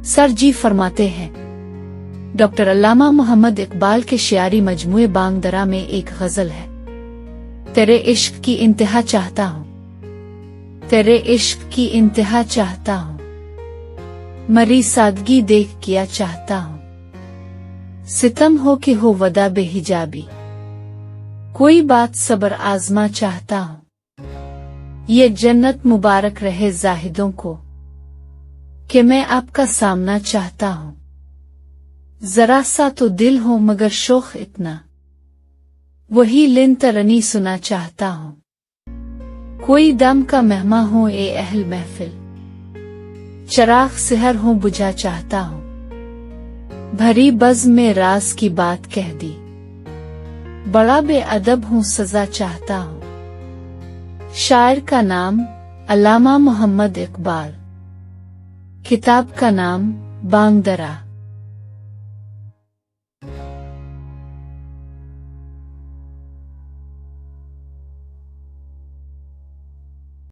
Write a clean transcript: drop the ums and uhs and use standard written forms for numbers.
سر جی فرماتے ہیں، ڈاکٹر علامہ محمد اقبال کے شعری مجموعے بانگ درا میں ایک غزل ہے، تیرے عشق کی انتہا چاہتا ہوں، تیرے عشق کی انتہا چاہتا ہوں، مری سادگی دیکھ کیا چاہتا ہوں، ستم ہو کہ ہو ودا بے حجابی، کوئی بات صبر آزما چاہتا ہوں، یہ جنت مبارک رہے زاہدوں کو کہ میں آپ کا سامنا چاہتا ہوں، ذرا سا تو دل ہو مگر شوق اتنا، وہی لن ترانی سنا چاہتا ہوں، کوئی دم کا مہماں ہو اے اہل محفل، چراغ سحر ہوں بجھا چاہتا ہوں، بھری بزم میں راز کی بات کہہ دی، بڑا بے ادب ہوں سزا چاہتا ہوں۔ شاعر کا نام علامہ محمد اقبال، کتاب کا نام بانگ درا۔